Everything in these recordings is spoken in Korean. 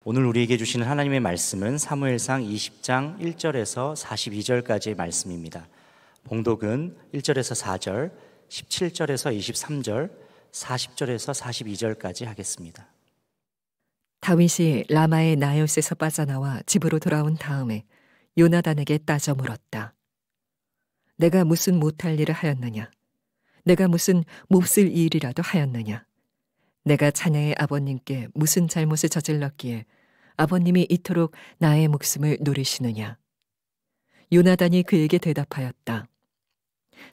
오늘 우리에게 주시는 하나님의 말씀은 사무엘상 20장 1절에서 42절까지의 말씀입니다. 봉독은 1절에서 4절, 17절에서 23절, 40절에서 42절까지 하겠습니다. 다윗이 라마의 나요스에서 빠져나와 집으로 돌아온 다음에 요나단에게 따져 물었다. 내가 무슨 못할 일을 하였느냐? 내가 무슨 몹쓸 일이라도 하였느냐? 내가 자네의 아버님께 무슨 잘못을 저질렀기에 아버님이 이토록 나의 목숨을 노리시느냐? 요나단이 그에게 대답하였다.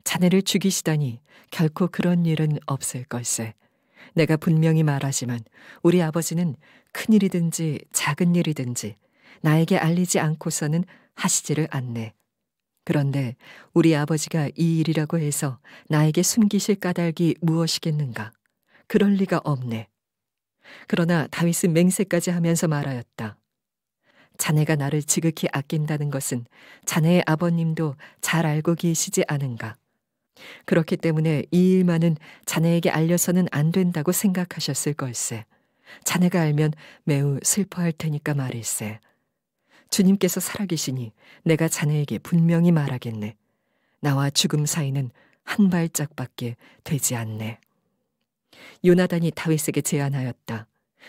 자네를 죽이시다니 결코 그런 일은 없을 걸세. 내가 분명히 말하지만 우리 아버지는 큰 일이든지 작은 일이든지 나에게 알리지 않고서는 하시지를 않네. 그런데 우리 아버지가 이 일이라고 해서 나에게 숨기실 까닭이 무엇이겠는가? 그럴 리가 없네. 그러나 다윗은 맹세까지 하면서 말하였다. 자네가 나를 지극히 아낀다는 것은 자네의 아버님도 잘 알고 계시지 않은가? 그렇기 때문에 이 일만은 자네에게 알려서는 안 된다고 생각하셨을 걸세. 자네가 알면 매우 슬퍼할 테니까 말일세. 주님께서 살아계시니 내가 자네에게 분명히 말하겠네. 나와 죽음 사이는 한 발짝밖에 되지 않네. 요나단이 다윗에게 제안하였다.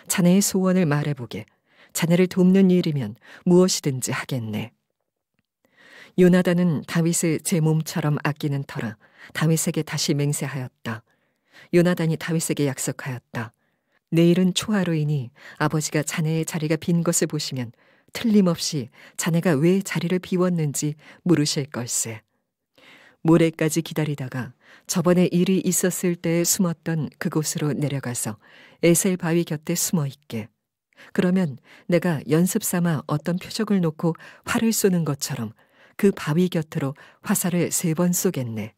자네의 소원을 말해보게. 자네를 돕는 일이면 무엇이든지 하겠네. 요나단은 다윗을 제 몸처럼 아끼는 터라 다윗에게 다시 맹세하였다. 요나단이 다윗에게 약속하였다. 내일은 초하루이니 아버지가 자네의 자리가 빈 것을 보시면 틀림없이 자네가 왜 자리를 비웠는지 물으실 걸세. 모레까지 기다리다가 저번에 일이 있었을 때 숨었던 그곳으로 내려가서 에셀 바위 곁에 숨어 있게. 그러면 내가 연습 삼아 어떤 표적을 놓고 활을 쏘는 것처럼 그 바위 곁으로 화살을 3번 쏘겠네.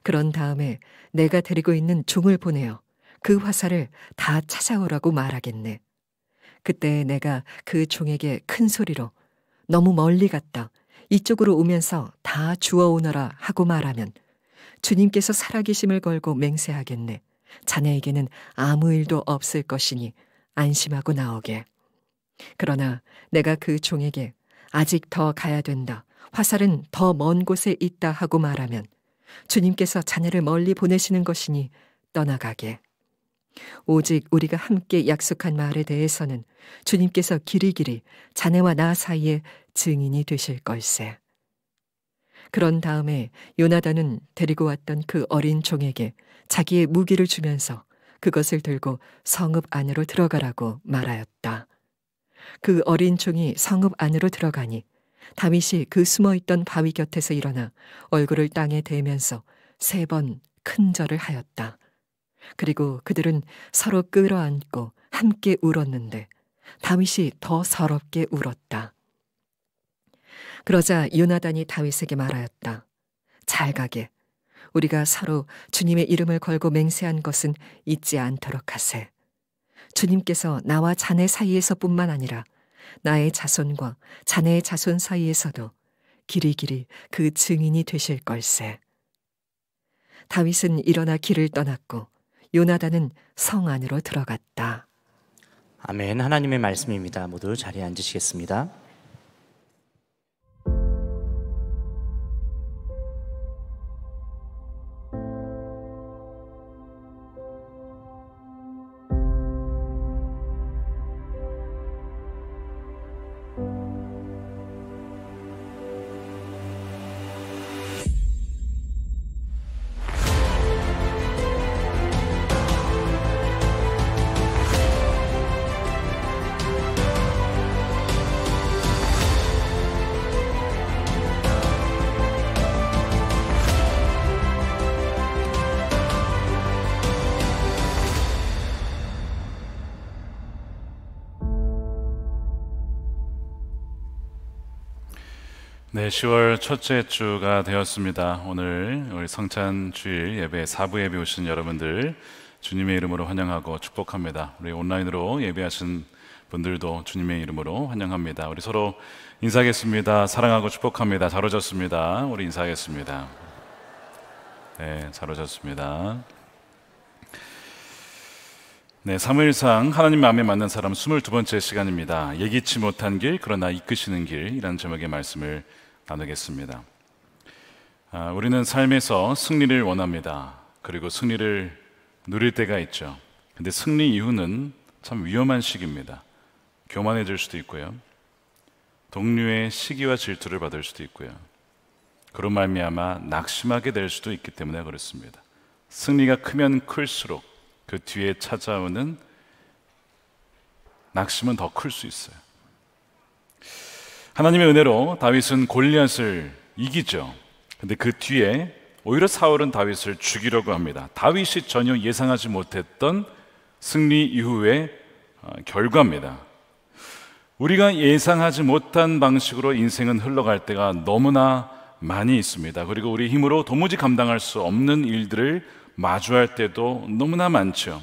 그런 다음에 내가 데리고 있는 종을 보내어 그 화살을 다 찾아오라고 말하겠네. 그때 내가 그 종에게 큰 소리로 너무 멀리 갔다. 이쪽으로 오면서 다 주워오너라 하고 말하면 주님께서 살아계심을 걸고 맹세하겠네. 자네에게는 아무 일도 없을 것이니 안심하고 나오게. 그러나 내가 그 종에게 아직 더 가야 된다. 화살은 더 먼 곳에 있다 하고 말하면 주님께서 자네를 멀리 보내시는 것이니 떠나가게. 오직 우리가 함께 약속한 말에 대해서는 주님께서 길이길이 자네와 나 사이에 증인이 되실 걸세. 그런 다음에 요나단은 데리고 왔던 그 어린 종에게 자기의 무기를 주면서 그것을 들고 성읍 안으로 들어가라고 말하였다. 그 어린 종이 성읍 안으로 들어가니 다윗이 그 숨어있던 바위 곁에서 일어나 얼굴을 땅에 대면서 3번 큰 절을 하였다. 그리고 그들은 서로 끌어안고 함께 울었는데 다윗이 더 서럽게 울었다. 그러자 요나단이 다윗에게 말하였다. 잘 가게. 우리가 서로 주님의 이름을 걸고 맹세한 것은 잊지 않도록 하세. 주님께서 나와 자네 사이에서뿐만 아니라 나의 자손과 자네의 자손 사이에서도 길이길이 그 증인이 되실 걸세. 다윗은 일어나 길을 떠났고 요나단은 성 안으로 들어갔다. 아멘. 하나님의 말씀입니다. 모두 자리에 앉으시겠습니다. 네, 10월 첫째 주가 되었습니다. 오늘 우리 성찬 주일 예배 4부 예배 오신 여러분들 주님의 이름으로 환영하고 축복합니다. 우리 온라인으로 예배하신 분들도 주님의 이름으로 환영합니다. 우리 서로 인사하겠습니다. 사랑하고 축복합니다. 잘 오셨습니다. 우리 인사하겠습니다. 네, 잘 오셨습니다. 네, 사무엘상 하나님 마음에 맞는 사람 22번째 시간입니다. 예기치 못한 길 그러나 이끄시는 길이라는 제목의 말씀을 나누겠습니다. 우리는 삶에서 승리를 원합니다. 그리고 승리를 누릴 때가 있죠. 근데 승리 이후는 참 위험한 시기입니다. 교만해질 수도 있고요, 동료의 시기와 질투를 받을 수도 있고요, 그런 말미암아 낙심하게 될 수도 있기 때문에 그렇습니다. 승리가 크면 클수록 그 뒤에 찾아오는 낙심은 더 클 수 있어요. 하나님의 은혜로 다윗은 골리앗을 이기죠. 근데 그 뒤에 오히려 사울은 다윗을 죽이려고 합니다. 다윗이 전혀 예상하지 못했던 승리 이후의 결과입니다. 우리가 예상하지 못한 방식으로 인생은 흘러갈 때가 너무나 많이 있습니다. 그리고 우리 힘으로 도무지 감당할 수 없는 일들을 마주할 때도 너무나 많죠.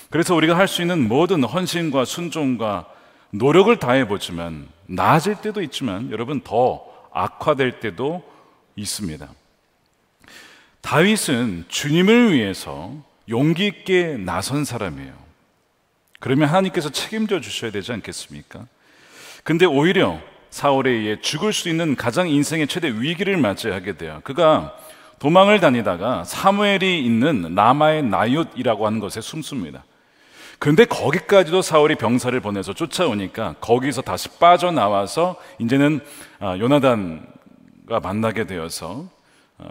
그래서 우리가 할 수 있는 모든 헌신과 순종과 노력을 다해보지만 나아질 때도 있지만 여러분 더 악화될 때도 있습니다. 다윗은 주님을 위해서 용기 있게 나선 사람이에요. 그러면 하나님께서 책임져 주셔야 되지 않겠습니까? 근데 오히려 사울에 의해 죽을 수 있는 가장 인생의 최대 위기를 맞이하게 돼요. 그가 도망을 다니다가 사무엘이 있는 라마의 나옳이라고 하는 것에 숨습니다. 그런데 거기까지도 사울이 병사를 보내서 쫓아오니까 거기서 다시 빠져나와서 이제는 요나단과 만나게 되어서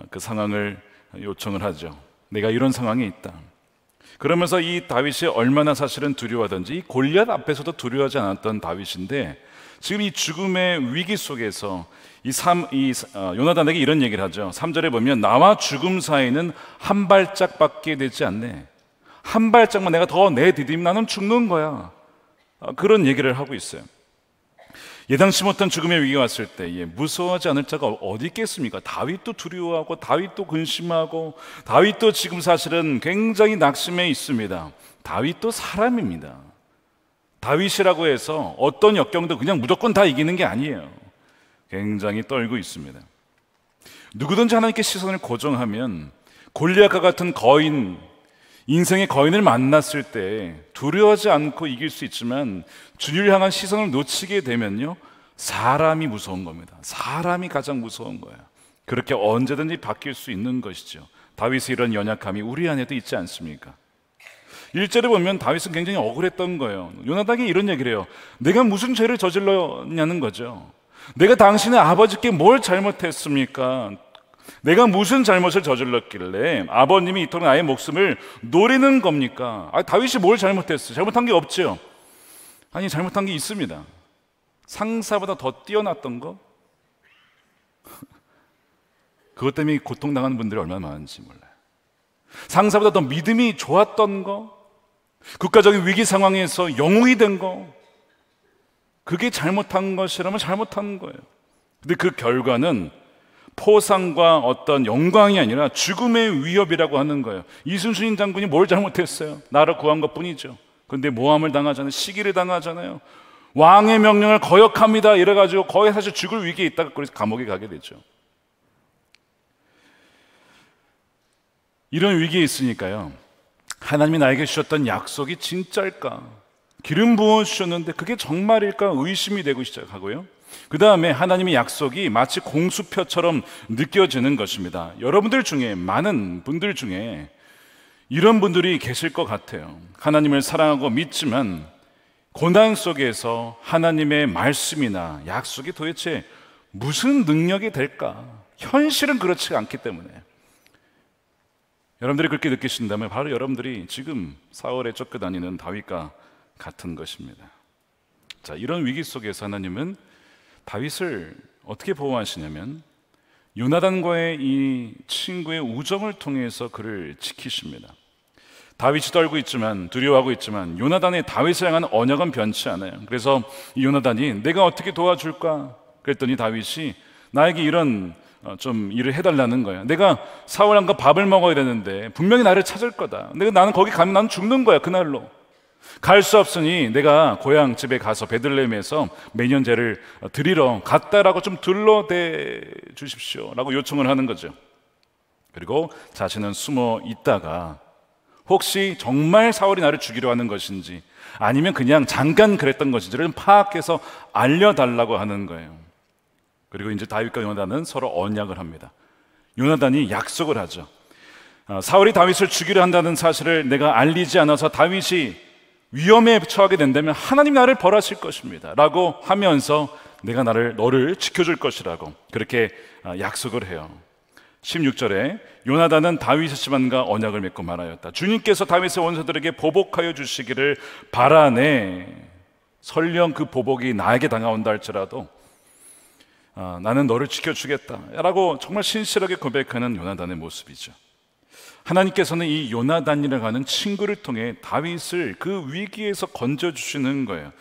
그 상황을 요청을 하죠. 내가 이런 상황에 있다. 그러면서 이 다윗이 얼마나 사실은 두려워하던지 이 골리앗 앞에서도 두려워하지 않았던 다윗인데 지금 이 죽음의 위기 속에서 요나단에게 이런 얘기를 하죠. 3절에 보면 나와 죽음 사이는 한 발짝밖에 되지 않네. 한 발짝만 내가 더 내디디면 나는 죽는 거야. 그런 얘기를 하고 있어요. 예상치 못한 죽음의 위기가 왔을 때 무서워하지 않을 자가 어디 있겠습니까? 다윗도 두려워하고 다윗도 근심하고 다윗도 지금 사실은 굉장히 낙심해 있습니다. 다윗도 사람입니다. 다윗이라고 해서 어떤 역경도 그냥 무조건 다 이기는 게 아니에요. 굉장히 떨고 있습니다. 누구든지 하나님께 시선을 고정하면 골리앗과 같은 거인, 인생의 거인을 만났을 때 두려워하지 않고 이길 수 있지만 주님을 향한 시선을 놓치게 되면요, 사람이 무서운 겁니다. 사람이 가장 무서운 거예요. 그렇게 언제든지 바뀔 수 있는 것이죠. 다윗의 이런 연약함이 우리 안에도 있지 않습니까? 1절에 보면 다윗은 굉장히 억울했던 거예요. 요나단이 이런 얘기를 해요. 내가 무슨 죄를 저질렀냐는 거죠. 내가 당신의 아버지께 뭘 잘못했습니까? 내가 무슨 잘못을 저질렀길래 아버님이 이토록 나의 목숨을 노리는 겁니까? 다윗이 뭘 잘못했어요? 잘못한 게 없죠. 아니, 잘못한 게 있습니다. 상사보다 더 뛰어났던 거? 그것 때문에 고통당하는 분들이 얼마나 많은지 몰라요. 상사보다 더 믿음이 좋았던 거? 국가적인 위기 상황에서 영웅이 된 거? 그게 잘못한 것이라면 잘못한 거예요. 근데 그 결과는 포상과 어떤 영광이 아니라 죽음의 위협이라고 하는 거예요. 이순신 장군이 뭘 잘못했어요? 나를 구한 것 뿐이죠. 그런데 모함을 당하잖아요. 시기를 당하잖아요. 왕의 명령을 거역합니다 이래가지고 거의 사실 죽을 위기에 있다가 그래서 감옥에 가게 되죠. 이런 위기에 있으니까요, 하나님이 나에게 주셨던 약속이 진짜일까? 기름 부어주셨는데 그게 정말일까? 의심이 되고 시작하고요, 그 다음에 하나님의 약속이 마치 공수표처럼 느껴지는 것입니다. 여러분들 중에, 많은 분들 중에 이런 분들이 계실 것 같아요. 하나님을 사랑하고 믿지만 고난 속에서 하나님의 말씀이나 약속이 도대체 무슨 능력이 될까? 현실은 그렇지 않기 때문에. 여러분들이 그렇게 느끼신다면 바로 여러분들이 지금 사울에 쫓겨다니는 다윗과 같은 것입니다. 자, 이런 위기 속에서 하나님은 다윗을 어떻게 보호하시냐면 요나단과의 이 친구의 우정을 통해서 그를 지키십니다. 다윗이 떨고 있지만, 두려워하고 있지만 요나단의 다윗을 향한 언약은 변치 않아요. 그래서 이 요나단이 내가 어떻게 도와줄까? 그랬더니 다윗이 나에게 이런 좀 일을 해달라는 거예요. 내가 사울왕과 밥을 먹어야 되는데 분명히 나를 찾을 거다. 나는 거기 가면 나는 죽는 거야. 그날로 갈 수 없으니 내가 고향 집에 가서 베들레헴에서 매년제를 드리러 갔다라고 좀 둘러대 주십시오 라고 요청을 하는 거죠. 그리고 자신은 숨어 있다가 혹시 정말 사울이 나를 죽이려 하는 것인지 아니면 그냥 잠깐 그랬던 것인지를 파악해서 알려달라고 하는 거예요. 그리고 이제 다윗과 요나단은 서로 언약을 합니다. 요나단이 약속을 하죠. 사울이 다윗을 죽이려 한다는 사실을 내가 알리지 않아서 다윗이 위험에 처하게 된다면 하나님 나를 벌하실 것입니다 라고 하면서 내가 너를 지켜줄 것이라고 그렇게 약속을 해요. 16절에 요나단은 다윗의 집안과 언약을 맺고 말하였다. 주님께서 다윗의 원수들에게 보복하여 주시기를 바라네. 설령 그 보복이 나에게 다가온다 할지라도 나는 너를 지켜주겠다 라고 정말 신실하게 고백하는 요나단의 모습이죠. 하나님께서는 이 요나단이라고 하는 친구를 통해 다윗을 그 위기에서 건져주시는 거예요.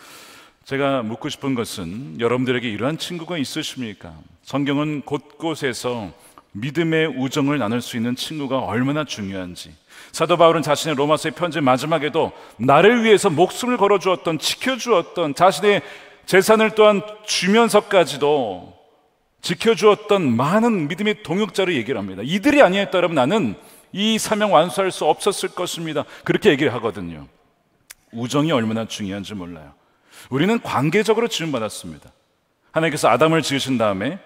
제가 묻고 싶은 것은 여러분들에게 이러한 친구가 있으십니까? 성경은 곳곳에서 믿음의 우정을 나눌 수 있는 친구가 얼마나 중요한지, 사도 바울은 자신의 로마서의 편지 마지막에도 나를 위해서 목숨을 걸어주었던, 지켜주었던, 자신의 재산을 또한 주면서까지도 지켜주었던 많은 믿음의 동역자를 얘기를 합니다. 이들이 아니었다면 나는 이 사명 완수할 수 없었을 것입니다. 그렇게 얘기를 하거든요. 우정이 얼마나 중요한지 몰라요. 우리는 관계적으로 지음받았습니다. 하나님께서 아담을 지으신 다음에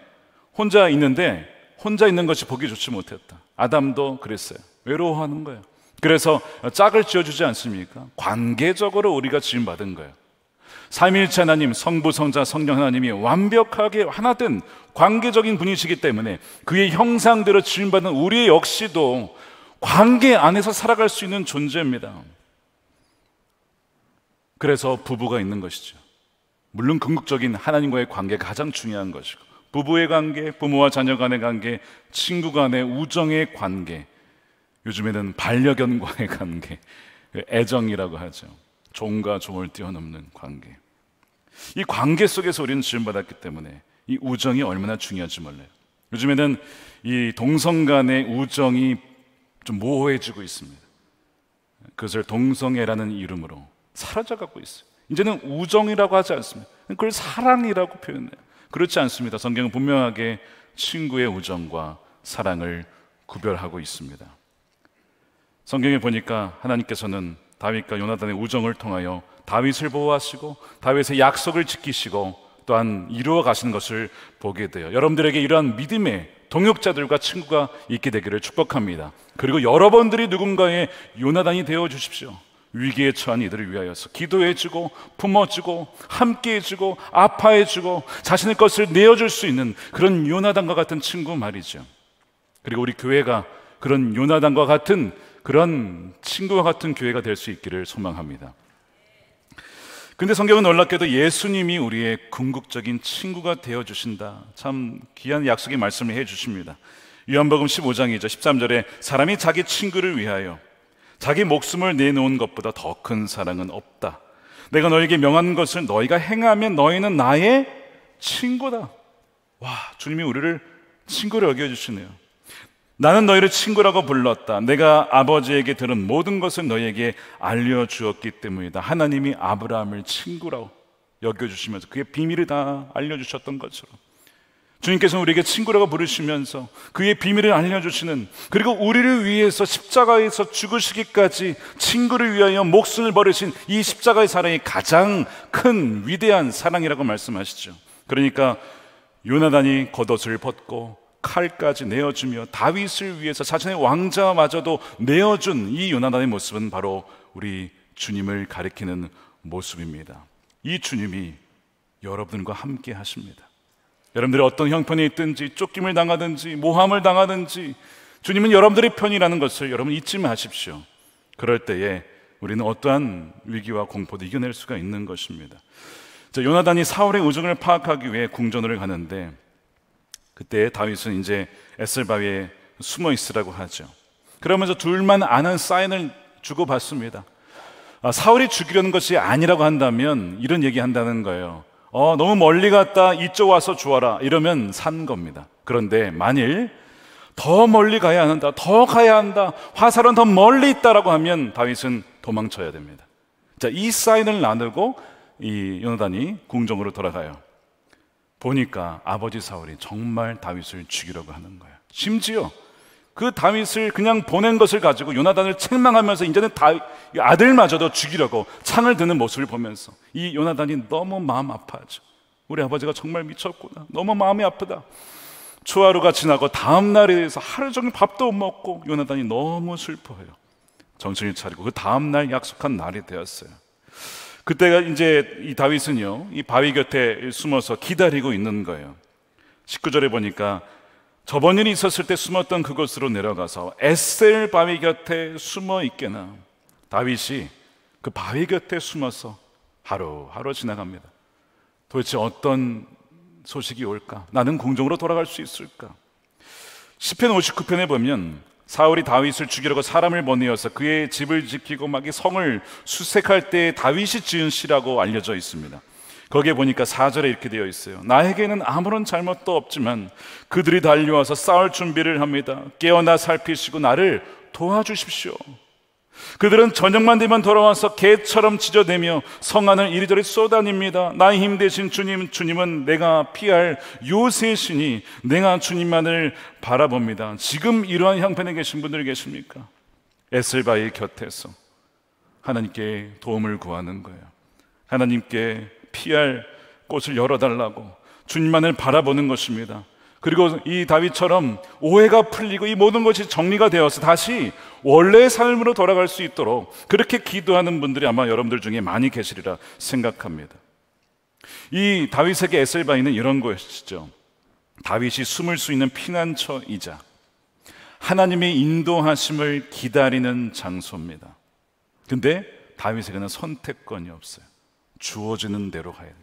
혼자 있는데 혼자 있는 것이 보기 좋지 못했다. 아담도 그랬어요. 외로워하는 거예요. 그래서 짝을 지어주지 않습니까? 관계적으로 우리가 지음받은 거예요. 삼위일체 하나님, 성부, 성자, 성령 하나님이 완벽하게 하나된 관계적인 분이시기 때문에 그의 형상대로 지음받은 우리 역시도 관계 안에서 살아갈 수 있는 존재입니다. 그래서 부부가 있는 것이죠. 물론 궁극적인 하나님과의 관계가 가장 중요한 것이고, 부부의 관계, 부모와 자녀 간의 관계, 친구 간의 우정의 관계, 요즘에는 반려견과의 관계, 애정이라고 하죠. 종과 종을 뛰어넘는 관계. 이 관계 속에서 우리는 지음받았기 때문에 이 우정이 얼마나 중요한지 몰라요. 요즘에는 이 동성 간의 우정이 좀 모호해지고 있습니다. 그것을 동성애라는 이름으로 사라져가고 있어요. 이제는 우정이라고 하지 않습니다. 그걸 사랑이라고 표현해요. 그렇지 않습니다. 성경은 분명하게 친구의 우정과 사랑을 구별하고 있습니다. 성경에 보니까 하나님께서는 다윗과 요나단의 우정을 통하여 다윗을 보호하시고 다윗의 약속을 지키시고 또한 이루어 가시는 것을 보게 돼요. 여러분들에게 이러한 믿음의 동역자들과 친구가 있게 되기를 축복합니다. 그리고 여러분들이 누군가의 요나단이 되어 주십시오. 위기에 처한 이들을 위하여서 기도해주고 품어주고 함께해주고 아파해주고 자신의 것을 내어줄 수 있는 그런 요나단과 같은 친구 말이죠. 그리고 우리 교회가 그런 요나단과 같은 그런 친구와 같은 교회가 될 수 있기를 소망합니다. 근데 성경은 놀랍게도 예수님이 우리의 궁극적인 친구가 되어주신다, 참 귀한 약속의 말씀을 해주십니다. 요한복음 15장이죠. 13절에 사람이 자기 친구를 위하여 자기 목숨을 내놓은 것보다 더 큰 사랑은 없다. 내가 너에게 명한 것을 너희가 행하면 너희는 나의 친구다. 와, 주님이 우리를 친구로 여겨주시네요. 나는 너희를 친구라고 불렀다. 내가 아버지에게 들은 모든 것을 너희에게 알려주었기 때문이다. 하나님이 아브라함을 친구라고 여겨주시면서 그의 비밀을 다 알려주셨던 것처럼 주님께서는 우리에게 친구라고 부르시면서 그의 비밀을 알려주시는, 그리고 우리를 위해서 십자가에서 죽으시기까지 친구를 위하여 목숨을 버리신 이 십자가의 사랑이 가장 큰 위대한 사랑이라고 말씀하시죠. 그러니까 요나단이 겉옷을 벗고 칼까지 내어주며 다윗을 위해서 자신의 왕자마저도 내어준 이 요나단의 모습은 바로 우리 주님을 가리키는 모습입니다. 이 주님이 여러분과 함께 하십니다. 여러분들이 어떤 형편에 있든지 쫓김을 당하든지 모함을 당하든지 주님은 여러분들의 편이라는 것을 여러분 잊지 마십시오. 그럴 때에 우리는 어떠한 위기와 공포도 이겨낼 수가 있는 것입니다. 요나단이 사울의 우정을 파악하기 위해 궁전을 가는데 그때 다윗은 이제 에셀바위에 숨어 있으라고 하죠. 그러면서 둘만 아는 사인을 주고받습니다. 사울이 죽이려는 것이 아니라고 한다면 이런 얘기 한다는 거예요. 너무 멀리 갔다 이쪽 와서 주어라 이러면 산 겁니다. 그런데 만일 더 멀리 가야 한다, 더 가야 한다, 화살은 더 멀리 있다라고 하면 다윗은 도망쳐야 됩니다. 자, 이 사인을 나누고 이 요나단이 궁정으로 돌아가요. 보니까 아버지 사울이 정말 다윗을 죽이려고 하는 거예요. 심지어 그 다윗을 그냥 보낸 것을 가지고 요나단을 책망하면서 이제는 아들마저도 죽이려고 창을 드는 모습을 보면서 이 요나단이 너무 마음 아파하죠. 우리 아버지가 정말 미쳤구나, 너무 마음이 아프다. 초하루가 지나고 다음 날에 대해서 하루 종일 밥도 못 먹고 요나단이 너무 슬퍼해요. 정신을 차리고 그 다음 날 약속한 날이 되었어요. 그때가 이제 이 다윗은요, 이 바위 곁에 숨어서 기다리고 있는 거예요. 19절에 보니까 저번 일이 있었을 때 숨었던 그곳으로 내려가서 에셀 바위 곁에 숨어 있게나. 다윗이 그 바위 곁에 숨어서 하루하루 지나갑니다. 도대체 어떤 소식이 올까? 나는 공중으로 돌아갈 수 있을까? 시편 59편에 보면 사울이 다윗을 죽이려고 사람을 보내어서 그의 집을 지키고 막 이 성을 수색할 때 다윗이 지은 시라고 알려져 있습니다. 거기에 보니까 4절에 이렇게 되어 있어요. 나에게는 아무런 잘못도 없지만 그들이 달려와서 싸울 준비를 합니다. 깨어나 살피시고 나를 도와주십시오. 그들은 저녁만 되면 돌아와서 개처럼 짖어대며 성 안을 이리저리 쏘다닙니다. 나의 힘 대신 주님, 주님은 내가 피할 요새시니 내가 주님만을 바라봅니다. 지금 이러한 형편에 계신 분들이 계십니까? 에셀바의 곁에서 하나님께 도움을 구하는 거예요. 하나님께 피할 곳을 열어달라고 주님만을 바라보는 것입니다. 그리고 이 다윗처럼 오해가 풀리고 이 모든 것이 정리가 되어서 다시 원래의 삶으로 돌아갈 수 있도록 그렇게 기도하는 분들이 아마 여러분들 중에 많이 계시리라 생각합니다. 이 다윗에게 에셀바이는 이런 것이죠. 다윗이 숨을 수 있는 피난처이자 하나님의 인도하심을 기다리는 장소입니다. 근데 다윗에게는 선택권이 없어요. 주어지는 대로 가야 돼요.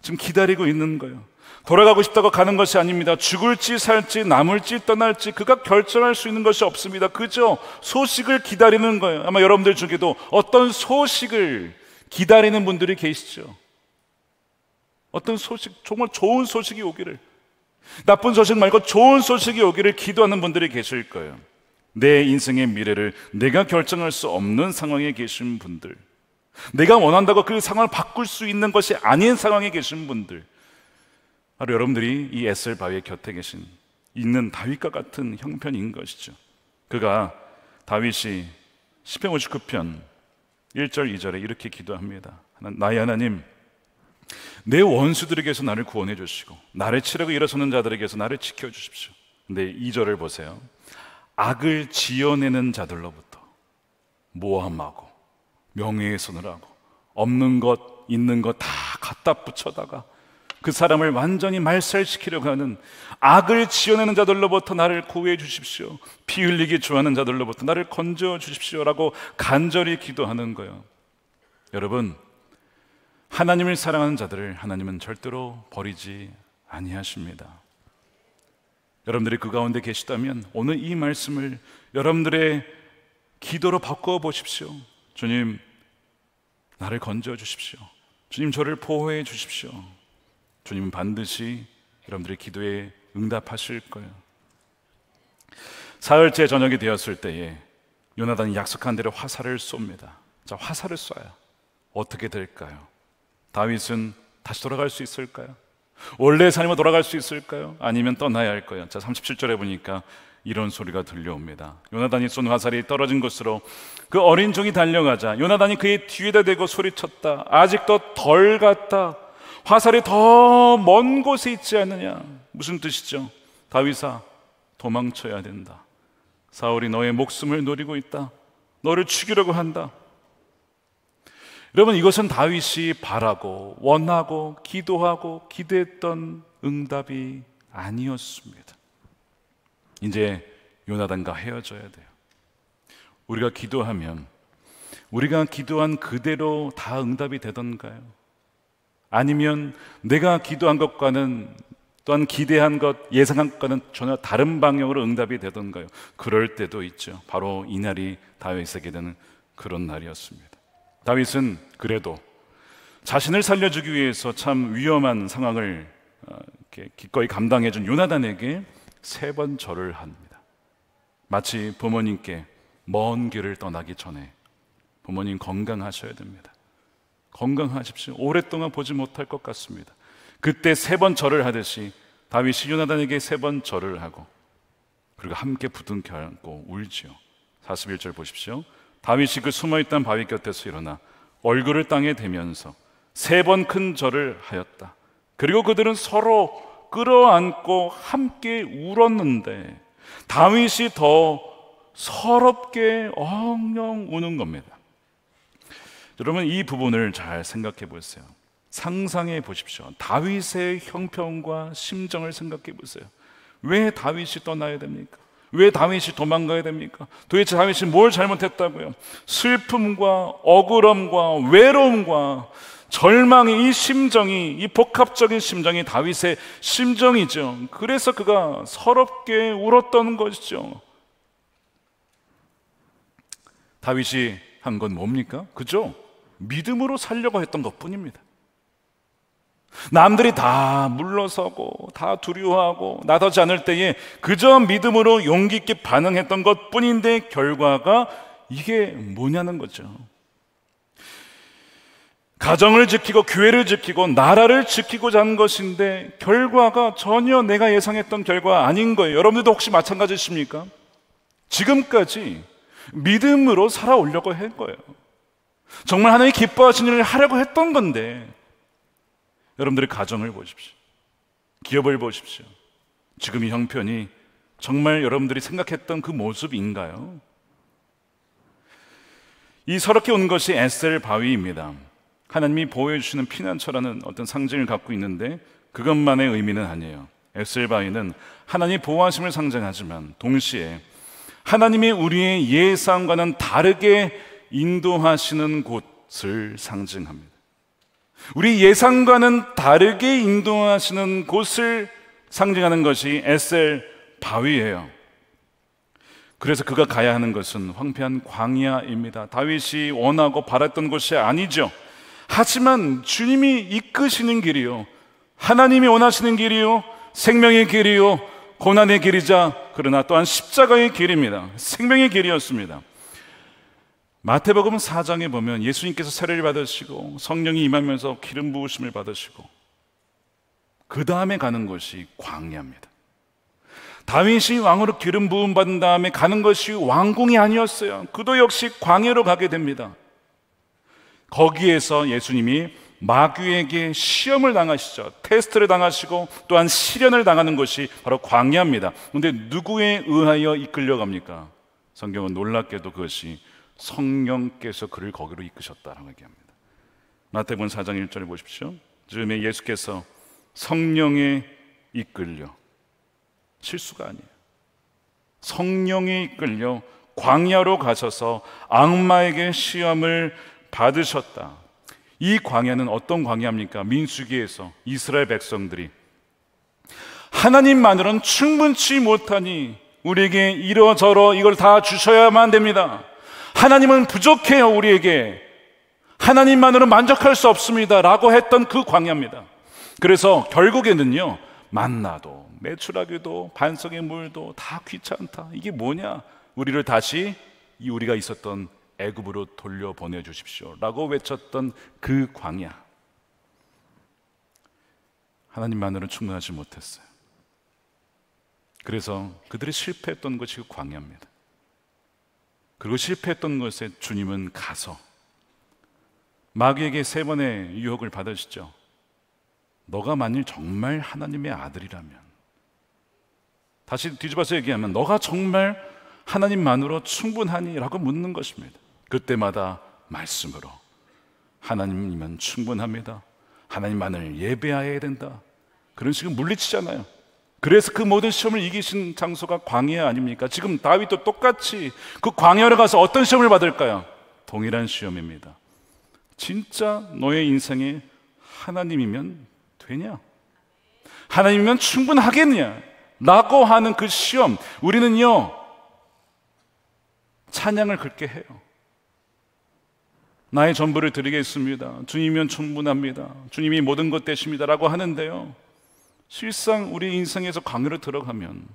지금 기다리고 있는 거예요. 돌아가고 싶다고 가는 것이 아닙니다. 죽을지 살지 남을지 떠날지 그가 결정할 수 있는 것이 없습니다. 그저 소식을 기다리는 거예요. 아마 여러분들 중에도 어떤 소식을 기다리는 분들이 계시죠. 어떤 소식, 정말 좋은 소식이 오기를, 나쁜 소식 말고 좋은 소식이 오기를 기도하는 분들이 계실 거예요. 내 인생의 미래를 내가 결정할 수 없는 상황에 계신 분들, 내가 원한다고 그 상황을 바꿀 수 있는 것이 아닌 상황에 계신 분들, 바로 여러분들이 이 에셀 바위 곁에 있는 다윗과 같은 형편인 것이죠. 그가 다윗이 시편 59편 1절 2절에 이렇게 기도합니다. 나의 하나님, 내 원수들에게서 나를 구원해 주시고 나를 치려고 일어서는 자들에게서 나를 지켜주십시오. 근데 2절을 보세요. 악을 지어내는 자들로부터 모함하고 명예훼손을 하고 없는 것 있는 것 다 갖다 붙여다가 그 사람을 완전히 말살시키려고 하는 악을 지어내는 자들로부터 나를 구해 주십시오. 피 흘리기 좋아하는 자들로부터 나를 건져 주십시오라고 간절히 기도하는 거예요. 여러분, 하나님을 사랑하는 자들을 하나님은 절대로 버리지 아니하십니다. 여러분들이 그 가운데 계시다면 오늘 이 말씀을 여러분들의 기도로 바꿔 보십시오. 주님, 나를 건져 주십시오. 주님, 저를 보호해 주십시오. 주님은 반드시 여러분들의 기도에 응답하실 거예요. 사흘째 저녁이 되었을 때에 요나단이 약속한 대로 화살을 쏩니다. 자, 화살을 쏴요. 어떻게 될까요? 다윗은 다시 돌아갈 수 있을까요? 원래의 삶으로 돌아갈 수 있을까요? 아니면 떠나야 할까요? 자, 37절에 보니까 이런 소리가 들려옵니다. 요나단이 쏜 화살이 떨어진 곳으로 그 어린 종이 달려가자 요나단이 그의 뒤에다 대고 소리쳤다. 아직도 덜 갔다. 화살이 더 먼 곳에 있지 않느냐. 무슨 뜻이죠? 다윗아, 도망쳐야 된다. 사울이 너의 목숨을 노리고 있다. 너를 죽이려고 한다. 여러분, 이것은 다윗이 바라고 원하고 기도하고 기대했던 응답이 아니었습니다. 이제 요나단과 헤어져야 돼요. 우리가 기도하면 우리가 기도한 그대로 다 응답이 되던가요? 아니면 내가 기도한 것과는 또한 기대한 것, 예상한 것과는 전혀 다른 방향으로 응답이 되던가요? 그럴 때도 있죠. 바로 이날이 다윗에게 되는 그런 날이었습니다. 다윗은 그래도 자신을 살려주기 위해서 참 위험한 상황을 이렇게 기꺼이 감당해준 요나단에게 3번 절을 합니다. 마치 부모님께 먼 길을 떠나기 전에 부모님 건강하셔야 됩니다. 건강하십시오. 오랫동안 보지 못할 것 같습니다. 그때 3번 절을 하듯이 다윗이 요나단에게 3번 절을 하고 그리고 함께 부둥켜 안고 울지요. 41절 보십시오. 다윗이 그 숨어있던 바위 곁에서 일어나 얼굴을 땅에 대면서 3번 큰 절을 하였다. 그리고 그들은 서로 끌어안고 함께 울었는데 다윗이 더 서럽게 엉엉 우는 겁니다. 여러분, 이 부분을 잘 생각해 보세요. 상상해 보십시오. 다윗의 형편과 심정을 생각해 보세요. 왜 다윗이 떠나야 됩니까? 왜 다윗이 도망가야 됩니까? 도대체 다윗이 뭘 잘못했다고요? 슬픔과 억울함과 외로움과 절망의 이 심정이, 이 복합적인 심정이 다윗의 심정이죠. 그래서 그가 서럽게 울었던 것이죠. 다윗이 한 건 뭡니까? 그죠? 믿음으로 살려고 했던 것뿐입니다. 남들이 다 물러서고 다 두려워하고 나서지 않을 때에 그저 믿음으로 용기 있게 반응했던 것뿐인데 결과가 이게 뭐냐는 거죠. 가정을 지키고 교회를 지키고 나라를 지키고자 하는 것인데 결과가 전혀 내가 예상했던 결과가 아닌 거예요. 여러분들도 혹시 마찬가지십니까? 지금까지 믿음으로 살아오려고 한 거예요. 정말 하나님이 기뻐하시는 일을 하려고 했던 건데 여러분들의 가정을 보십시오. 기업을 보십시오. 지금 이 형편이 정말 여러분들이 생각했던 그 모습인가요? 이 서럽게 온 것이 에셀 바위입니다. 하나님이 보호해 주시는 피난처라는 어떤 상징을 갖고 있는데 그것만의 의미는 아니에요. 에셀 바위는 하나님의 보호하심을 상징하지만 동시에 하나님이 우리의 예상과는 다르게 인도하시는 곳을 상징합니다. 우리 예상과는 다르게 인도하시는 곳을 상징하는 것이 에셀 바위예요. 그래서 그가 가야 하는 것은 황폐한 광야입니다. 다윗이 원하고 바랐던 곳이 아니죠. 하지만 주님이 이끄시는 길이요, 하나님이 원하시는 길이요, 생명의 길이요, 고난의 길이자 그러나 또한 십자가의 길입니다. 생명의 길이었습니다. 마태복음 4장에 보면 예수님께서 세례를 받으시고 성령이 임하면서 기름 부으심을 받으시고 그 다음에 가는 것이 광야입니다. 다윗이 왕으로 기름 부음 받은 다음에 가는 것이 왕궁이 아니었어요. 그도 역시 광야로 가게 됩니다. 거기에서 예수님이 마귀에게 시험을 당하시죠. 테스트를 당하시고 또한 시련을 당하는 것이 바로 광야입니다. 그런데 누구에 의하여 이끌려갑니까? 성경은 놀랍게도 그것이 성령께서 그를 거기로 이끄셨다라고 얘기합니다. 마태복음 4장 1절에 보십시오. 즈음에 예수께서 성령에 이끌려, 실수가 아니에요, 성령에 이끌려 광야로 가셔서 악마에게 시험을 받으셨다. 이 광야는 어떤 광야입니까? 민수기에서 이스라엘 백성들이 하나님만으로는 충분치 못하니 우리에게 이러저러 이걸 다 주셔야만 됩니다. 하나님은 부족해요. 우리에게 하나님만으로 만족할 수 없습니다 라고 했던 그 광야입니다. 그래서 결국에는요, 만나도 메추라기도 반석의 물도 다 귀찮다. 이게 뭐냐? 우리를 다시 우리가 있었던 애굽으로 돌려보내 주십시오 라고 외쳤던 그 광야, 하나님만으로는 충분하지 못했어요. 그래서 그들이 실패했던 것이 그 광야입니다. 그리고 실패했던 것에 주님은 가서 마귀에게 3번의 유혹을 받으시죠. 너가 만일 정말 하나님의 아들이라면, 다시 뒤집어서 얘기하면 너가 정말 하나님만으로 충분하니? 라고 묻는 것입니다. 그때마다 말씀으로 하나님이면 충분합니다, 하나님만을 예배해야 된다, 그런 식으로 물리치잖아요. 그래서 그 모든 시험을 이기신 장소가 광야 아닙니까? 지금 다윗도 똑같이 그 광야로 가서 어떤 시험을 받을까요? 동일한 시험입니다. 진짜 너의 인생에 하나님이면 되냐? 하나님이면 충분하겠냐? 라고 하는 그 시험, 우리는요 찬양을 그렇게 해요. 나의 전부를 드리겠습니다, 주님이면 충분합니다, 주님이 모든 것 되십니다 라고 하는데요, 실상 우리 인생에서 광야로 들어가면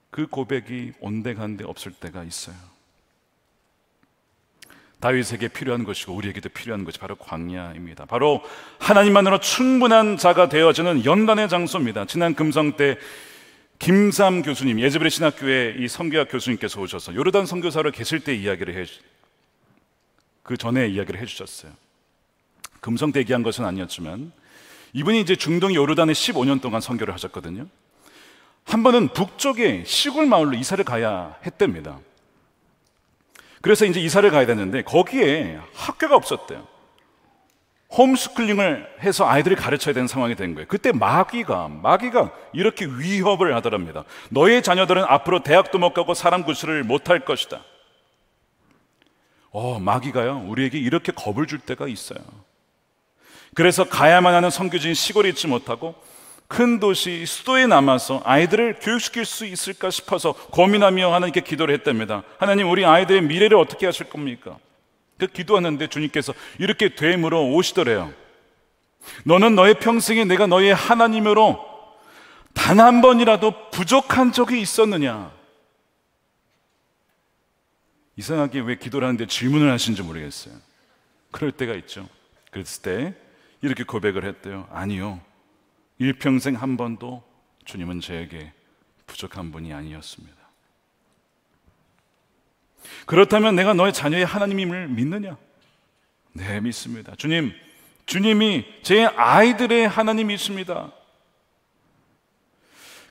그 고백이 온데간데 없을 때가 있어요. 다윗에게 필요한 것이고 우리에게도 필요한 것이 바로 광야입니다. 바로 하나님만으로 충분한 자가 되어지는 연단의 장소입니다. 지난 금성 때 김삼 교수님, 예즈베리 신학교의 이 선교학 교수님께서 오셔서 요르단 선교사로 계실 때 그 전에 이야기를 해주셨어요. 금성대기한 것은 아니었지만 이분이 이제 중동 요르단에 15년 동안 선교를 하셨거든요. 한 번은 북쪽에 시골 마을로 이사를 가야 했답니다. 그래서 이제 이사를 가야 되는데 거기에 학교가 없었대요. 홈스쿨링을 해서 아이들을 가르쳐야 되는 상황이 된 거예요. 그때 마귀가 이렇게 위협을 하더랍니다. 너의 자녀들은 앞으로 대학도 못 가고 사람 구실을 못할 것이다. 마귀가요, 우리에게 이렇게 겁을 줄 때가 있어요. 그래서 가야만 하는 선교지인 시골에 있지 못하고 큰 도시 수도에 남아서 아이들을 교육시킬 수 있을까 싶어서 고민하며 하나님께 기도를 했답니다. 하나님, 우리 아이들의 미래를 어떻게 하실 겁니까? 그 기도하는데 주님께서 이렇게 되물어 오시더래요. 너는 너의 평생에 내가 너의 하나님으로 단 한 번이라도 부족한 적이 있었느냐? 이상하게 왜 기도를 하는데 질문을 하시는지 모르겠어요. 그럴 때가 있죠. 그랬을 때 이렇게 고백을 했대요. 아니요, 일평생 한 번도 주님은 저에게 부족한 분이 아니었습니다. 그렇다면 내가 너의 자녀의 하나님임을 믿느냐? 네, 믿습니다. 주님이 제 아이들의 하나님이십니다.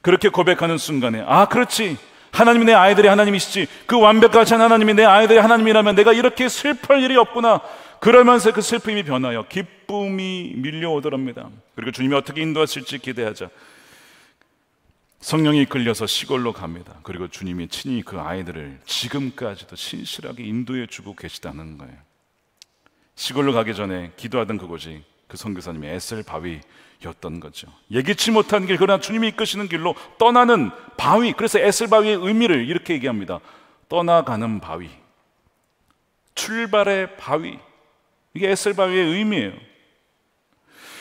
그렇게 고백하는 순간에 그렇지, 하나님이 내 아이들의 하나님이시지, 그 완벽하신 하나님이 내 아이들의 하나님이라면 내가 이렇게 슬플 일이 없구나. 그러면서 그 슬픔이 변하여 기쁨이 밀려오더랍니다. 그리고 주님이 어떻게 인도하실지 기대하자 성령이 이끌려서 시골로 갑니다. 그리고 주님이 친히 그 아이들을 지금까지도 신실하게 인도해 주고 계시다는 거예요. 시골로 가기 전에 기도하던 그곳이 그 선교사님의 에셀 바위였던 거죠. 예기치 못한 길, 그러나 주님이 이끄시는 길로 떠나는 바위. 그래서 에셀 바위의 의미를 이렇게 얘기합니다. 떠나가는 바위, 출발의 바위. 이게 에셀 바위의 의미예요.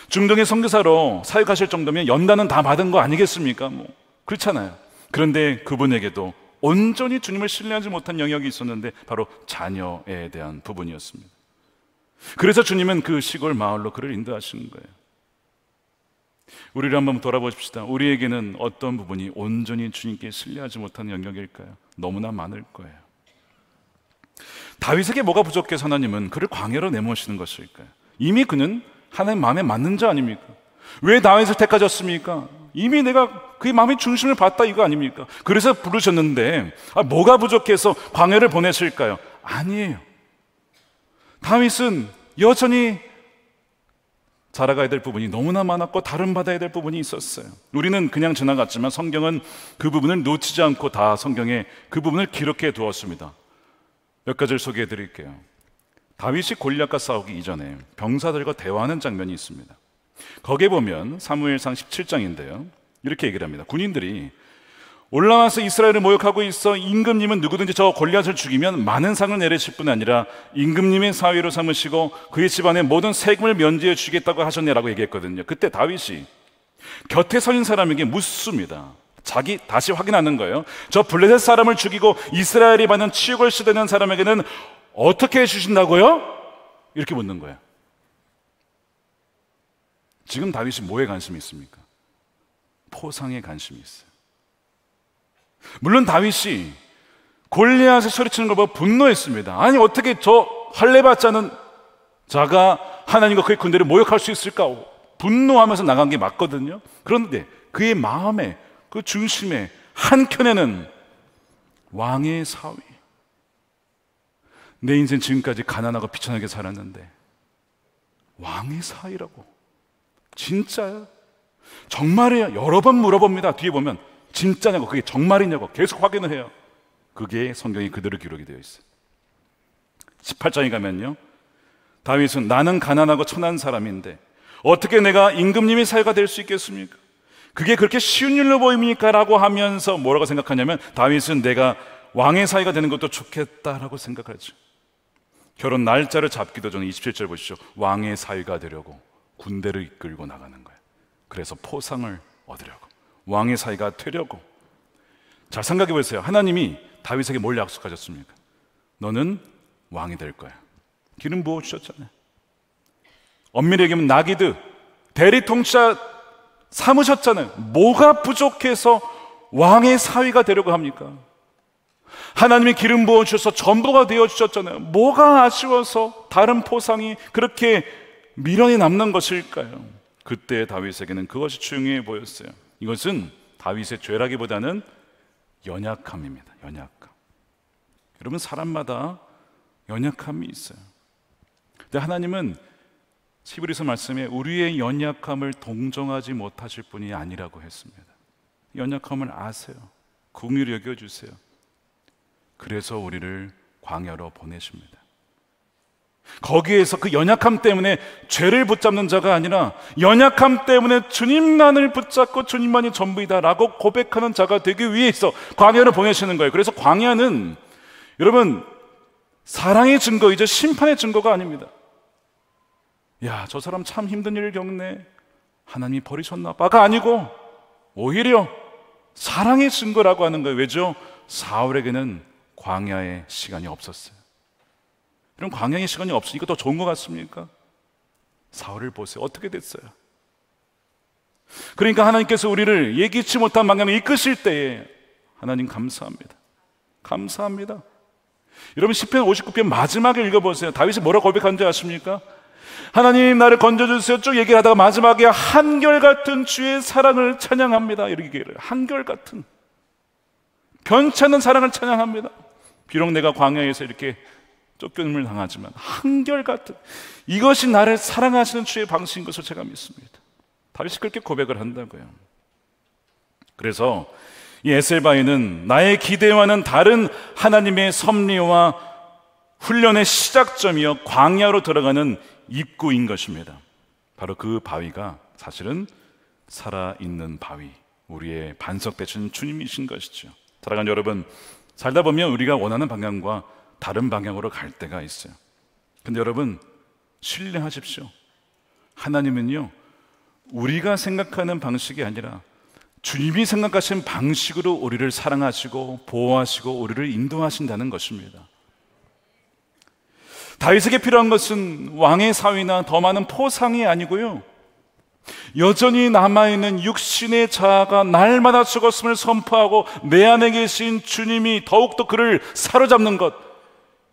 중동의 선교사로 사역하실 정도면 연단은 다 받은 거 아니겠습니까? 그렇잖아요. 그런데 그분에게도 온전히 주님을 신뢰하지 못한 영역이 있었는데 바로 자녀에 대한 부분이었습니다. 그래서 주님은 그 시골 마을로 그를 인도하신 거예요. 우리를 한번 돌아보십시다. 우리에게는 어떤 부분이 온전히 주님께 신뢰하지 못한 영역일까요? 너무나 많을 거예요. 다윗에게 뭐가 부족해서 하나님은 그를 광야로 내모시는 것일까요? 이미 그는 하나님 마음에 맞는 자 아닙니까? 왜 다윗을 택하셨습니까? 이미 내가 그의 마음의 중심을 봤다 이거 아닙니까? 그래서 부르셨는데 뭐가 부족해서 광야를 보내실까요? 아니에요. 다윗은 여전히 자라가야 될 부분이 너무나 많았고 다른 받아야 될 부분이 있었어요. 우리는 그냥 지나갔지만 성경은 그 부분을 놓치지 않고 다 성경에 그 부분을 기록해 두었습니다. 몇 가지를 소개해 드릴게요. 다윗이 골리앗과 싸우기 이전에 병사들과 대화하는 장면이 있습니다. 거기에 보면 사무엘상 17장인데요 이렇게 얘기를 합니다. 군인들이 올라와서 이스라엘을 모욕하고 있어 임금님은 누구든지 저 골리앗을 죽이면 많은 상을 내리실 뿐 아니라 임금님의 사위로 삼으시고 그의 집안의 모든 세금을 면제해 주겠다고 하셨네라고 얘기했거든요. 그때 다윗이 곁에 서 있는 사람에게 묻습니다. 자기 다시 확인하는 거예요. 저 블레셋 사람을 죽이고 이스라엘이 받는 치욕을 시대는 사람에게는 어떻게 해주신다고요? 이렇게 묻는 거예요. 지금 다윗이 뭐에 관심이 있습니까? 포상에 관심이 있어요. 물론 다윗이 골리앗을 소리치는 걸 보고 분노했습니다. 아니 어떻게 저 할례받지 않은 자가 하나님과 그의 군대를 모욕할 수 있을까? 분노하면서 나간 게 맞거든요. 그런데 그의 마음에 그 중심에 한켠에는 왕의 사위, 내 인생 지금까지 가난하고 비천하게 살았는데 왕의 사위라고? 진짜요? 정말이에요? 여러 번 물어봅니다. 뒤에 보면 진짜냐고, 그게 정말이냐고 계속 확인을 해요. 그게 성경에 그대로 기록이 되어 있어요. 18장에 가면요 다윗은 나는 가난하고 천한 사람인데 어떻게 내가 임금님의 사위가 될 수 있겠습니까? 그게 그렇게 쉬운 일로 보입니까? 라고 하면서 뭐라고 생각하냐면 다윗은 내가 왕의 사위가 되는 것도 좋겠다라고 생각하죠. 결혼 날짜를 잡기도 전에 27절 보시죠. 왕의 사위가 되려고 군대를 이끌고 나가는 거예요. 그래서 포상을 얻으려고, 왕의 사위가 되려고. 잘 생각해 보세요. 하나님이 다윗에게 뭘 약속하셨습니까? 너는 왕이 될 거야. 기름 부어주셨잖아요. 엄밀히 얘기하면 나기드 대리 통치자 삼으셨잖아요. 뭐가 부족해서 왕의 사위가 되려고 합니까? 하나님이 기름 부어주셔서 전부가 되어주셨잖아요. 뭐가 아쉬워서 다른 포상이 그렇게 미련이 남는 것일까요? 그때 다윗에게는 그것이 중요해 보였어요. 이것은 다윗의 죄라기보다는 연약함입니다. 연약함. 여러분, 사람마다 연약함이 있어요. 근데 하나님은 히브리서 말씀에 우리의 연약함을 동정하지 못하실 분이 아니라고 했습니다. 연약함을 아세요. 긍휼히 여겨주세요. 그래서 우리를 광야로 보내십니다. 거기에서 그 연약함 때문에 죄를 붙잡는 자가 아니라 연약함 때문에 주님만을 붙잡고 주님만이 전부이다 라고 고백하는 자가 되기 위해서 광야로 보내시는 거예요. 그래서 광야는 여러분, 사랑의 증거이죠, 심판의 증거가 아닙니다. 야, 저 사람 참 힘든 일을 겪네, 하나님이 버리셨나 봐가 아니고 오히려 사랑의 증거라고 하는 거예요. 왜죠? 사울에게는 광야의 시간이 없었어요. 그럼 광야의 시간이 없으니까 더 좋은 것 같습니까? 사울을 보세요. 어떻게 됐어요? 그러니까 하나님께서 우리를 예기치 못한 방향으로 이끄실 때에 하나님 감사합니다. 감사합니다. 여러분, 시편 59편 마지막에 읽어보세요. 다윗이 뭐라고 고백하는지 아십니까? 하나님, 나를 건져주세요 쭉 얘기를 하다가 마지막에 한결같은 주의 사랑을 찬양합니다, 이렇게 얘기를 해요. 한결같은, 변찮은 사랑을 찬양합니다. 비록 내가 광야에서 이렇게 쫓겨짐을 당하지만 한결같은, 이것이 나를 사랑하시는 주의 방식인 것을 제가 믿습니다. 다윗이 그렇게 고백을 한다고요. 그래서 이 에셀바위는 나의 기대와는 다른 하나님의 섭리와 훈련의 시작점이요, 광야로 들어가는 입구인 것입니다. 바로 그 바위가 사실은 살아있는 바위, 우리의 반석 되신 주님이신 것이죠. 사랑하는 여러분, 살다 보면 우리가 원하는 방향과 다른 방향으로 갈 때가 있어요. 근데 여러분, 신뢰하십시오. 하나님은요, 우리가 생각하는 방식이 아니라 주님이 생각하신 방식으로 우리를 사랑하시고 보호하시고 우리를 인도하신다는 것입니다. 다윗에게 필요한 것은 왕의 사위나 더 많은 포상이 아니고요, 여전히 남아있는 육신의 자아가 날마다 죽었음을 선포하고 내 안에 계신 주님이 더욱더 그를 사로잡는 것,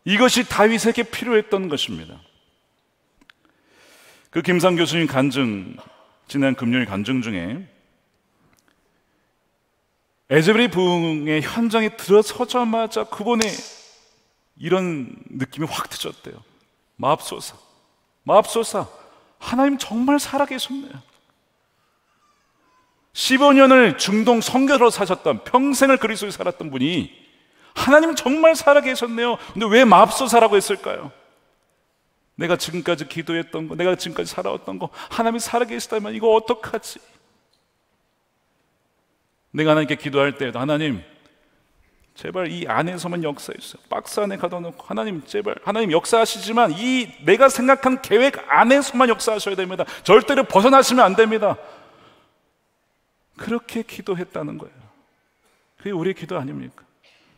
이것이 다윗에게 필요했던 것입니다. 그 김상 교수님 간증, 지난 금요일 간증 중에 에즈베리 부흥의 현장에 들어서자마자 그분의 이런 느낌이 확 드셨대요. 마옵소서, 마옵소서, 하나님 정말 살아계셨네요. 15년을 중동 선교로 사셨던, 평생을 그리스도에 살았던 분이 하나님 정말 살아계셨네요. 근데 왜 마옵소서라고 했을까요? 내가 지금까지 기도했던 거, 내가 지금까지 살아왔던 거, 하나님이 살아계시다면 이거 어떡하지? 내가 하나님께 기도할 때에도 하나님 제발 이 안에서만 역사해 주세요. 박스 안에 가둬놓고 하나님 제발, 하나님 역사하시지만 이 내가 생각한 계획 안에서만 역사하셔야 됩니다. 절대로 벗어나시면 안 됩니다. 그렇게 기도했다는 거예요. 그게 우리의 기도 아닙니까?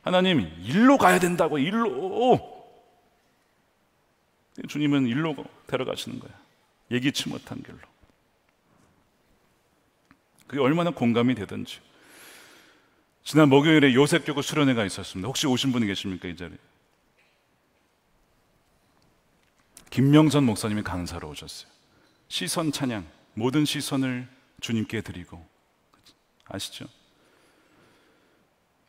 하나님, 일로 가야 된다고, 일로. 주님은 일로 데려가시는 거예요. 예기치 못한 길로. 그게 얼마나 공감이 되든지. 지난 목요일에 요셉교구 수련회가 있었습니다. 혹시 오신 분이 계십니까, 이 자리에? 김명선 목사님이 강사로 오셨어요. 시선 찬양, 모든 시선을 주님께 드리고, 아시죠?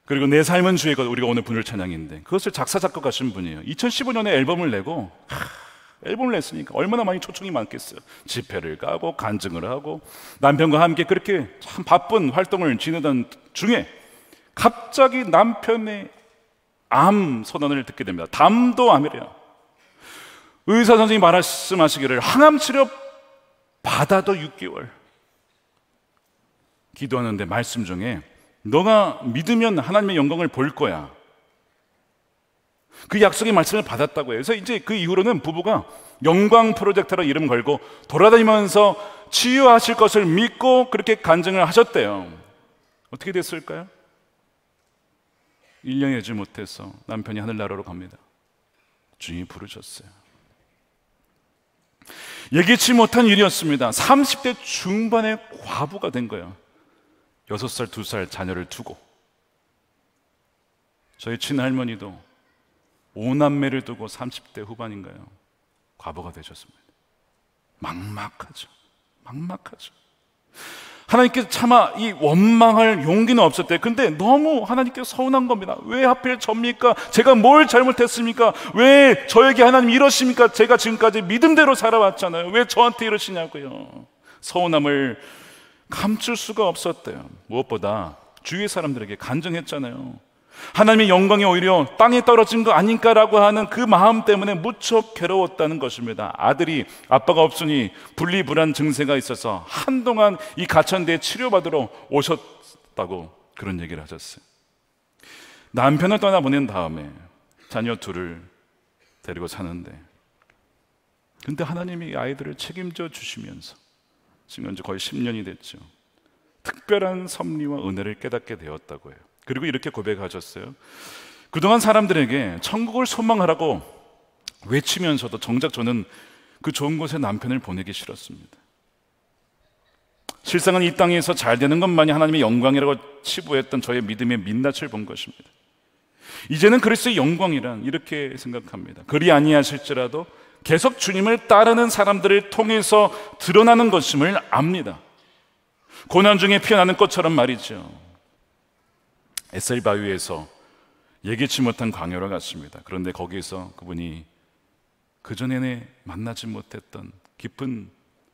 그리고 내 삶은 주의 것, 우리가 오늘 부를 찬양인데 그것을 작사 작곡하신 분이에요. 2015년에 앨범을 내고, 앨범을 냈으니까 얼마나 많이 초청이 많겠어요. 집회를 가고 간증을 하고 남편과 함께 그렇게 참 바쁜 활동을 지내던 중에 갑자기 남편의 암 선언을 듣게 됩니다. 담도 암이래요. 의사 선생님이 말씀하시기를 항암 치료 받아도 6개월. 기도하는데 말씀 중에 너가 믿으면 하나님의 영광을 볼 거야. 그 약속의 말씀을 받았다고 해요. 그래서 이제 그 이후로는 부부가 영광 프로젝트로 이름 걸고 돌아다니면서 치유하실 것을 믿고 그렇게 간증을 하셨대요. 어떻게 됐을까요? 1년이 되지 못해서 남편이 하늘나라로 갑니다. 주님이 부르셨어요. 예기치 못한 일이었습니다. 30대 중반에 과부가 된 거예요. 6살, 2살 자녀를 두고, 저희 친할머니도 5남매를 두고 30대 후반인가요? 과부가 되셨습니다. 막막하죠. 막막하죠. 하나님께서 차마 이 원망할 용기는 없었대요. 근데 너무 하나님께 서운한 겁니다. 왜 하필 접니까? 제가 뭘 잘못했습니까? 왜 저에게 하나님 이러십니까? 제가 지금까지 믿음대로 살아왔잖아요. 왜 저한테 이러시냐고요. 서운함을 감출 수가 없었대요. 무엇보다 주위의 사람들에게 간증했잖아요. 하나님의 영광이 오히려 땅에 떨어진 거 아닌가라고 하는 그 마음 때문에 무척 괴로웠다는 것입니다. 아들이 아빠가 없으니 분리불안 증세가 있어서 한동안 이 가천대에 치료받으러 오셨다고 그런 얘기를 하셨어요. 남편을 떠나보낸 다음에 자녀 둘을 데리고 사는데, 근데 하나님이 아이들을 책임져 주시면서 지금 현재 거의 10년이 됐죠. 특별한 섭리와 은혜를 깨닫게 되었다고 해요. 그리고 이렇게 고백하셨어요. 그동안 사람들에게 천국을 소망하라고 외치면서도 정작 저는 그 좋은 곳에 남편을 보내기 싫었습니다. 실상은 이 땅에서 잘 되는 것만이 하나님의 영광이라고 치부했던 저의 믿음의 민낯을 본 것입니다. 이제는 그리스도의 영광이란 이렇게 생각합니다. 그리 아니하실지라도 계속 주님을 따르는 사람들을 통해서 드러나는 것임을 압니다. 고난 중에 피어나는 꽃처럼 말이죠. 에셀 바위에서 예기치 못한 광야로 갔습니다. 그런데 거기에서 그분이 그전에는 만나지 못했던 깊은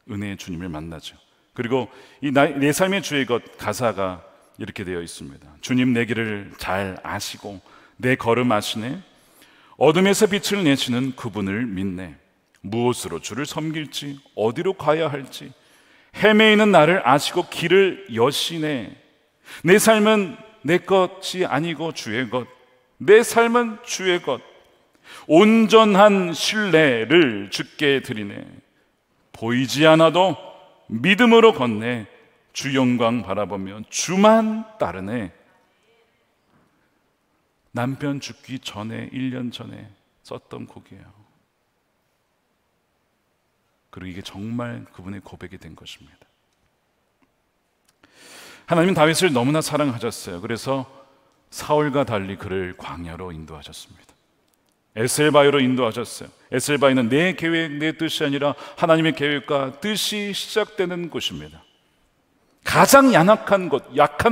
은혜의 주님을 만나죠. 그리고 이 내 삶의 주의 것 가사가 이렇게 되어 있습니다. 주님 내 길을 잘 아시고 내 걸음 아시네. 어둠에서 빛을 내시는 그분을 믿네. 무엇으로 주를 섬길지 어디로 가야 할지 헤매이는 나를 아시고 길을 여시네. 내 삶은 내 것이 아니고 주의 것, 내 삶은 주의 것, 온전한 신뢰를 주께 드리네. 보이지 않아도 믿음으로 걷네. 주 영광 바라보며 주만 따르네. 남편 죽기 전에 1년 전에 썼던 곡이에요. 그리고 이게 정말 그분의 고백이 된 것입니다. 하나님은 다윗을 너무나 사랑하셨어요. 그래서 사울과 달리 그를 광야로 인도하셨습니다. 에셀바위로 인도하셨어요. 에셀바위는 내 계획, 내 뜻이 아니라 하나님의 계획과 뜻이 시작되는 곳입니다. 가장 약한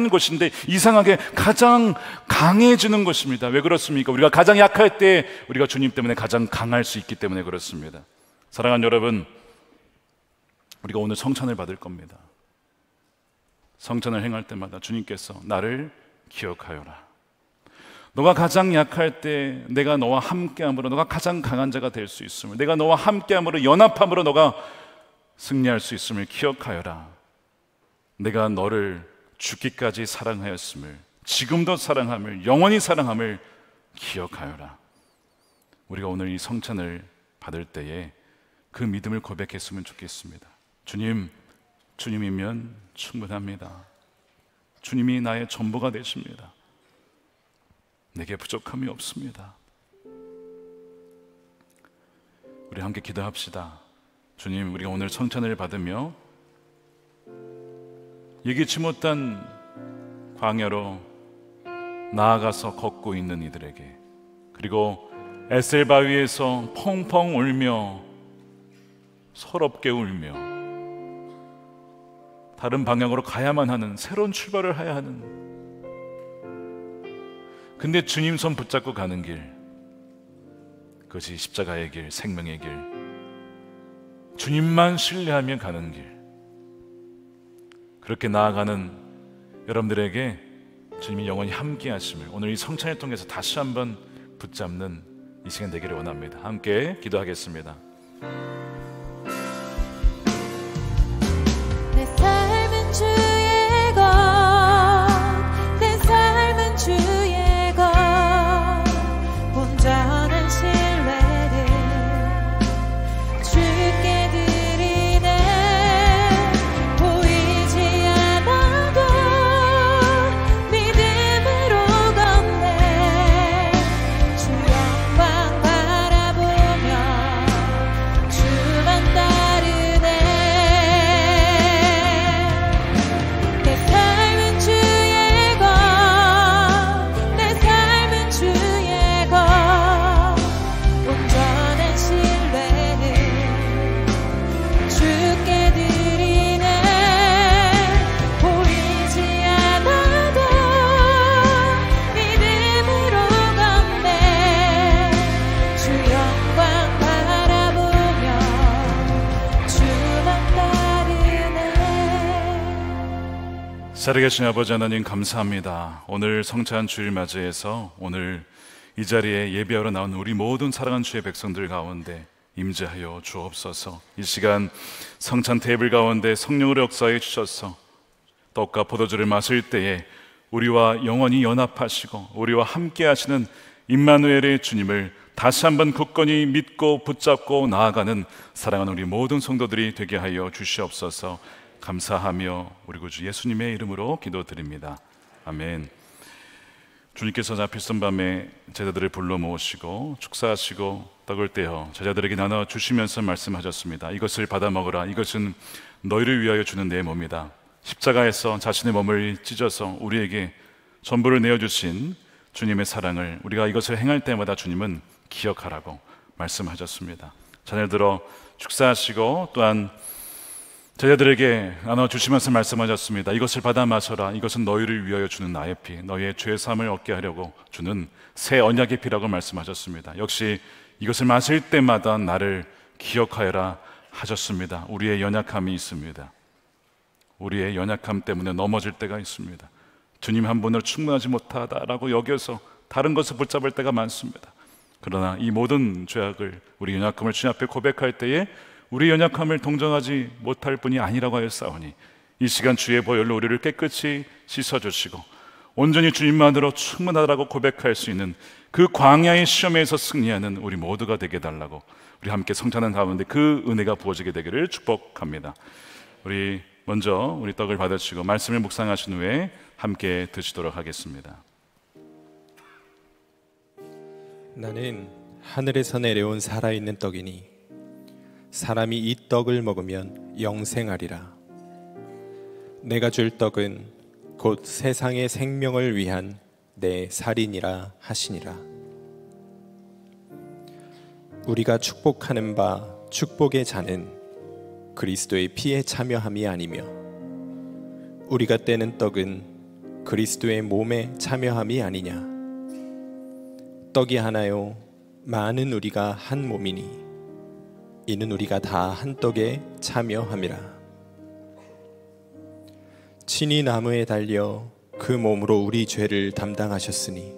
곳인데 이상하게 가장 강해지는 곳입니다. 왜 그렇습니까? 우리가 가장 약할 때 우리가 주님 때문에 가장 강할 수 있기 때문에 그렇습니다. 사랑하는 여러분, 우리가 오늘 성찬을 받을 겁니다. 성찬을 행할 때마다 주님께서 나를 기억하여라. 너가 가장 약할 때 내가 너와 함께함으로 너가 가장 강한 자가 될 수 있음을, 내가 너와 함께함으로 연합함으로 너가 승리할 수 있음을 기억하여라. 내가 너를 죽기까지 사랑하였음을, 지금도 사랑함을, 영원히 사랑함을 기억하여라. 우리가 오늘 이 성찬을 받을 때에 그 믿음을 고백했으면 좋겠습니다. 주님이면 충분합니다. 주님이 나의 전부가 되십니다. 내게 부족함이 없습니다. 우리 함께 기도합시다. 주님, 우리가 오늘 성찬을 받으며 예기치 못한 광야로 나아가서 걷고 있는 이들에게, 그리고 에셀 바위에서 펑펑 울며 서럽게 울며 다른 방향으로 가야만 하는, 새로운 출발을 해야 하는, 근데 주님 손 붙잡고 가는 길, 그것이 십자가의 길, 생명의 길, 주님만 신뢰하며 가는 길, 그렇게 나아가는 여러분들에게 주님이 영원히 함께 하심을 오늘 이 성찬을 통해서 다시 한번 붙잡는 이 시간 되기를 원합니다. 함께 기도하겠습니다. 내 삶은 주의 것, 내 삶은 주의 것, 온전한 신뢰를 주께 드리네. 보이지 않아도 믿음으로 걷네. 주 영광 바라보며 주 살아계신 아버지 하나님 감사합니다. 오늘 성찬 주일 맞이해서 오늘 이 자리에 예배하러 나온 우리 모든 사랑하는 주의 백성들 가운데 임재하여 주옵소서. 이 시간 성찬 테이블 가운데 성령으로 역사해 주셔서 떡과 포도주를 마실 때에 우리와 영원히 연합하시고 우리와 함께 하시는 임마누엘의 주님을 다시 한번 굳건히 믿고 붙잡고 나아가는 사랑하는 우리 모든 성도들이 되게 하여 주시옵소서. 감사하며 우리 구주 예수님의 이름으로 기도드립니다. 아멘. 주님께서 잡히신 밤에 제자들을 불러 모으시고 축사하시고 떡을 떼어 제자들에게 나눠 주시면서 말씀하셨습니다. 이것을 받아 먹으라. 이것은 너희를 위하여 주는 내 몸이다. 십자가에서 자신의 몸을 찢어서 우리에게 전부를 내어주신 주님의 사랑을 우리가 이것을 행할 때마다 주님은 기억하라고 말씀하셨습니다. 잔을 들어 축사하시고 또한 제자들에게 나눠주시면서 말씀하셨습니다. 이것을 받아 마셔라. 이것은 너희를 위하여 주는 나의 피, 너희의 죄사함을 얻게 하려고 주는 새 언약의 피라고 말씀하셨습니다. 역시 이것을 마실 때마다 나를 기억하여라 하셨습니다. 우리의 연약함이 있습니다. 우리의 연약함 때문에 넘어질 때가 있습니다. 주님 한 분으로 충분하지 못하다라고 여겨서 다른 것을 붙잡을 때가 많습니다. 그러나 이 모든 죄악을, 우리 연약함을 주님 앞에 고백할 때에 우리 연약함을 동정하지 못할 뿐이 아니라고 하였사오니 이 시간 주의 보혈로 우리를 깨끗이 씻어주시고 온전히 주님만으로 충분하다고 고백할 수 있는 그 광야의 시험에서 승리하는 우리 모두가 되게 해달라고 우리 함께 성찬하는 가운데 그 은혜가 부어지게 되기를 축복합니다. 우리 먼저 우리 떡을 받으시고 말씀을 묵상하신 후에 함께 드시도록 하겠습니다. 나는 하늘에서 내려온 살아있는 떡이니 사람이 이 떡을 먹으면 영생하리라. 내가 줄 떡은 곧 세상의 생명을 위한 내 살이니라 하시니라. 우리가 축복하는 바 축복의 잔은 그리스도의 피에 참여함이 아니며 우리가 떼는 떡은 그리스도의 몸에 참여함이 아니냐. 떡이 하나요 많은 우리가 한 몸이니 이는 우리가 다 한 떡에 참여함이라. 친히 나무에 달려 그 몸으로 우리 죄를 담당하셨으니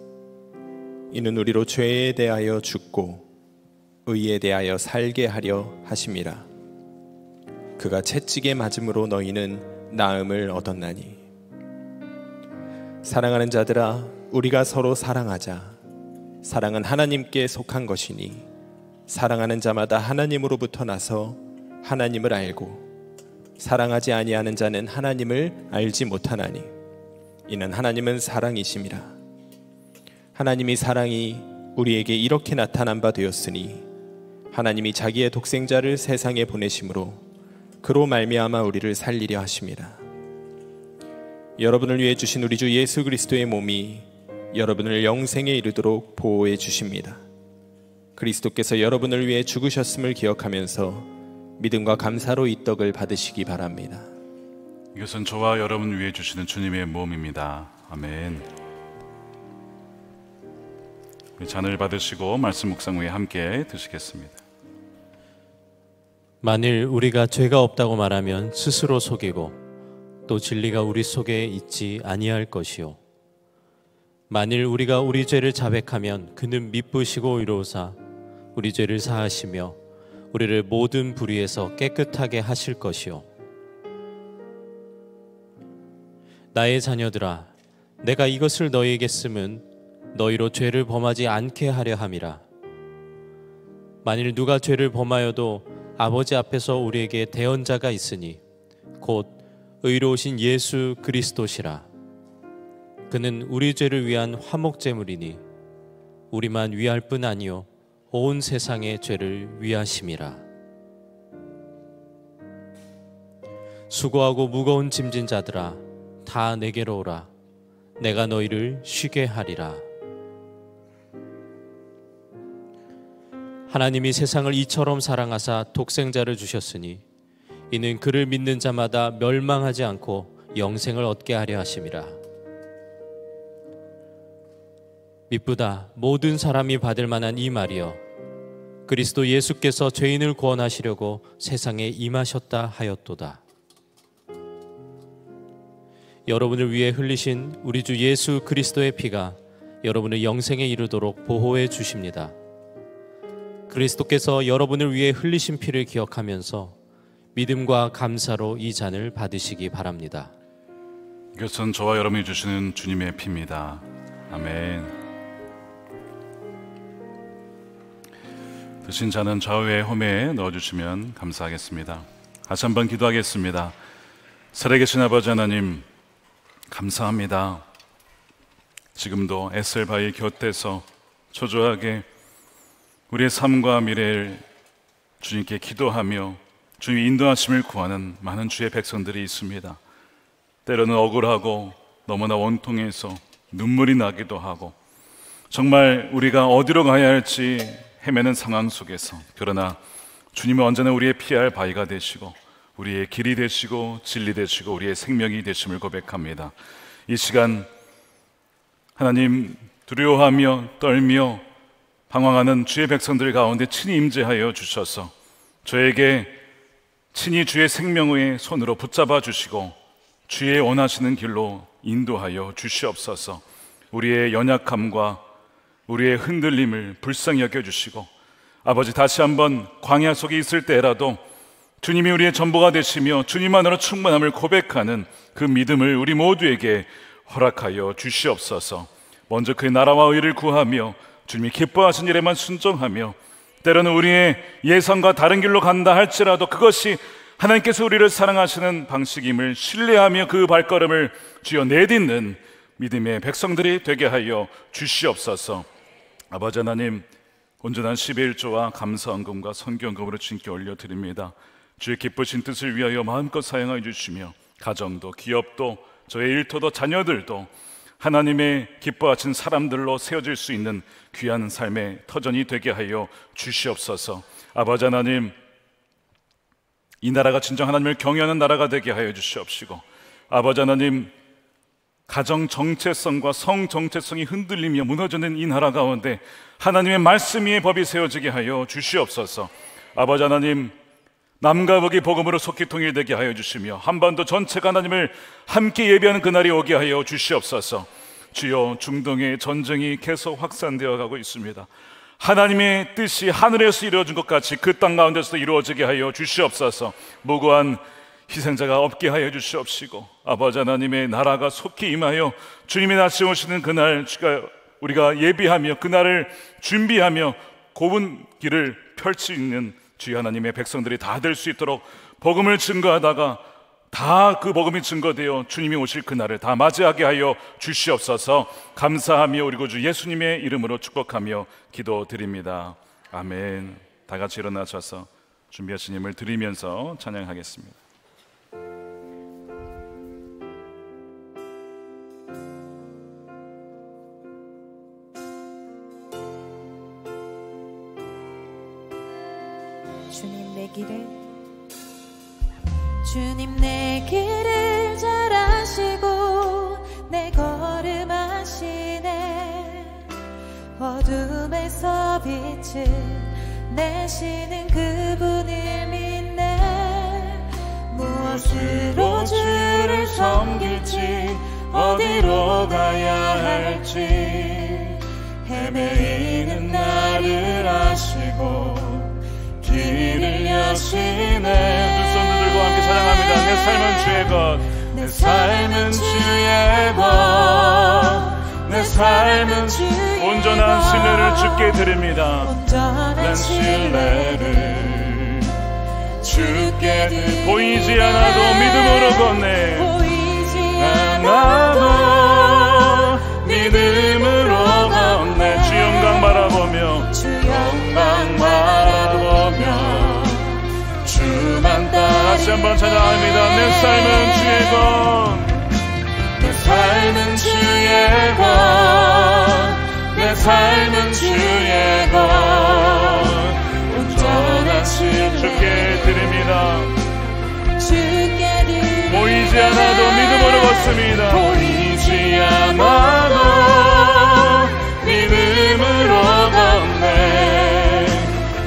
이는 우리로 죄에 대하여 죽고 의에 대하여 살게 하려 하심이라. 그가 채찍에 맞음으로 너희는 나음을 얻었나니. 사랑하는 자들아, 우리가 서로 사랑하자. 사랑은 하나님께 속한 것이니 사랑하는 자마다 하나님으로부터 나서 하나님을 알고 사랑하지 아니하는 자는 하나님을 알지 못하나니 이는 하나님은 사랑이심이라. 하나님이 사랑이 우리에게 이렇게 나타난 바 되었으니 하나님이 자기의 독생자를 세상에 보내심으로 그로 말미암아 우리를 살리려 하심이라. 여러분을 위해 주신 우리 주 예수 그리스도의 몸이 여러분을 영생에 이르도록 보호해 주십니다. 그리스도께서 여러분을 위해 죽으셨음을 기억하면서 믿음과 감사로 이 떡을 받으시기 바랍니다. 이것은 저와 여러분을 위해 주시는 주님의 몸입니다. 아멘. 우리 잔을 받으시고 말씀 묵상 후에 함께 드시겠습니다. 만일 우리가 죄가 없다고 말하면 스스로 속이고 또 진리가 우리 속에 있지 아니할 것이요. 만일 우리가 우리 죄를 자백하면 그는 미쁘시고 의로우사 우리 죄를 사하시며 우리를 모든 불의에서 깨끗하게 하실 것이요. 나의 자녀들아, 내가 이것을 너희에게 쓰면 너희로 죄를 범하지 않게 하려 함이라. 만일 누가 죄를 범하여도 아버지 앞에서 우리에게 대언자가 있으니 곧 의로우신 예수 그리스도시라. 그는 우리 죄를 위한 화목제물이니 우리만 위할 뿐 아니요 온 세상의 죄를 위하심이라. 수고하고 무거운 짐진 자들아, 다 내게로 오라. 내가 너희를 쉬게 하리라. 하나님이 세상을 이처럼 사랑하사 독생자를 주셨으니 이는 그를 믿는 자마다 멸망하지 않고 영생을 얻게 하려 하심이라. 미쁘다 모든 사람이 받을 만한 이 말이여. 그리스도 예수께서 죄인을 구원하시려고 세상에 임하셨다 하였도다. 여러분을 위해 흘리신 우리 주 예수 그리스도의 피가 여러분을 영생에 이르도록 보호해 주십니다. 그리스도께서 여러분을 위해 흘리신 피를 기억하면서 믿음과 감사로 이 잔을 받으시기 바랍니다. 이것은 저와 여러분이 주시는 주님의 피입니다. 아멘. 드신 잔은 좌우의 홈에 넣어주시면 감사하겠습니다. 다시 한번 기도하겠습니다. 살아계신 아버지 하나님, 감사합니다. 지금도 에셀바의 곁에서 초조하게 우리의 삶과 미래를 주님께 기도하며 주님의 인도하심을 구하는 많은 주의 백성들이 있습니다. 때로는 억울하고 너무나 원통해서 눈물이 나기도 하고 정말 우리가 어디로 가야 할지 헤매는 상황 속에서, 그러나 주님은 언제나 우리의 피할 바위가 되시고 우리의 길이 되시고 진리 되시고 우리의 생명이 되심을 고백합니다. 이 시간 하나님, 두려워하며 떨며 방황하는 주의 백성들 가운데 친히 임재하여 주셔서 저에게 친히 주의 생명의 손으로 붙잡아 주시고 주의 원하시는 길로 인도하여 주시옵소서. 우리의 연약함과 우리의 흔들림을 불쌍히 여겨주시고 아버지, 다시 한번 광야 속에 있을 때라도 주님이 우리의 전부가 되시며 주님만으로 충만함을 고백하는 그 믿음을 우리 모두에게 허락하여 주시옵소서. 먼저 그의 나라와 의를 구하며 주님이 기뻐하신 일에만 순종하며 때로는 우리의 예상과 다른 길로 간다 할지라도 그것이 하나님께서 우리를 사랑하시는 방식임을 신뢰하며 그 발걸음을 주여 내딛는 믿음의 백성들이 되게 하여 주시옵소서. 아버지 하나님, 온전한 11조와 감사헌금과 선교헌금으로 주님께 올려드립니다. 주의 기쁘신 뜻을 위하여 마음껏 사용하여 주시며 가정도 기업도 저의 일터도 자녀들도 하나님의 기뻐하신 사람들로 세워질 수 있는 귀한 삶의 터전이 되게 하여 주시옵소서. 아버지 하나님, 이 나라가 진정 하나님을 경외하는 나라가 되게 하여 주시옵시고 아버지 하나님, 가정 정체성과 성 정체성이 흔들리며 무너지는 이 나라 가운데 하나님의 말씀 위에 법이 세워지게 하여 주시옵소서. 아버지 하나님, 남과 북이 복음으로 속히 통일되게 하여 주시며 한반도 전체가 하나님을 함께 예배하는 그날이 오게 하여 주시옵소서. 주여, 중동의 전쟁이 계속 확산되어 가고 있습니다. 하나님의 뜻이 하늘에서 이루어진 것 같이 그 땅 가운데서도 이루어지게 하여 주시옵소서. 무고한 희생자가 없게 하여 주시옵시고 아버지 하나님의 나라가 속히 임하여 주님이 다시 오시는 그날 우리가 예비하며 그날을 준비하며 고운 길을 펼칠 수 있는 주의 하나님의 백성들이 다 될 수 있도록 복음을 증거하다가 다 그 복음이 증거되어 주님이 오실 그날을 다 맞이하게 하여 주시옵소서. 감사하며 우리 구주 예수님의 이름으로 축복하며 기도드립니다. 아멘. 다 같이 일어나셔서 준비하신 힘을 드리면서 찬양하겠습니다. 주님 내 길을 잘 아시고 내 걸음 아시네. 어둠에서 빛을 내시는 그분을 믿네. 무엇으로 주를 섬길지 어디로 가야 할지 헤매이는 나를 아시고 길을 여시네. 두 손을 들고 함께 찬양합니다. 내 삶은 주의 것, 내 삶은 주의 것, 내 삶은 주의 것. 온전한 신뢰를 주께 드립니다. 온전한 신뢰를 주께 드립니다. 보이지 않아도 믿음으로 걷네. 보이지 않아도 믿음으로 걷네. 주 영광 바라보며 주 영광 바라보며 주만 따르네. 다시 한번 찬양합니다. 내 삶은 주의 것, 내 삶은 주의 것, 내 삶은 주의 것. 온전한 신뢰 주께 드립니다. 주께 드립니다. 보이지 않아도 믿음으로 걷습니다. 보이지 않아도 믿음으로 걷네.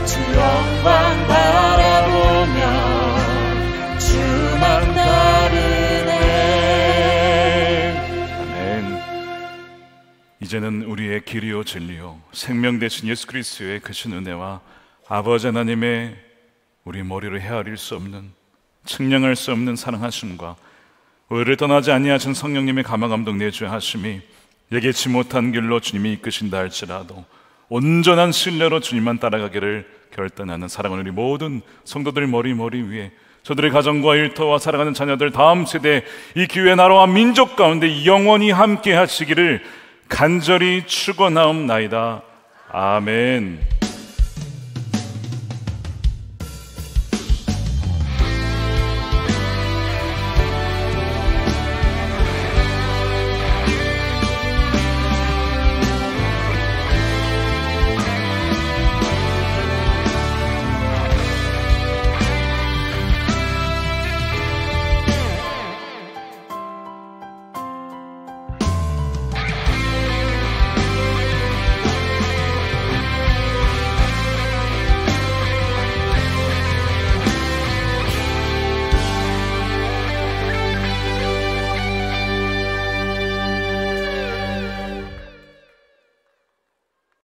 주 영광 바라보며 주만 따르네. 이제는 우리의 길이요 진리요 생명 되신 예수 그리스도의 크신 은혜와 아버지 하나님의 우리 머리를 헤아릴 수 없는, 측량할 수 없는 사랑하심과 우리를 떠나지 아니하신 성령님의 감화감동 내주하심이 예기치 못한 길로 주님이 이끄신다 할지라도 온전한 신뢰로 주님만 따라가기를 결단하는 사랑하는 우리 모든 성도들 머리 위에 저들의 가정과 일터와 살아가는 자녀들, 다음 세대, 이 기회 나라와 민족 가운데 영원히 함께 하시기를 간절히 축원하옵나이다. 아멘.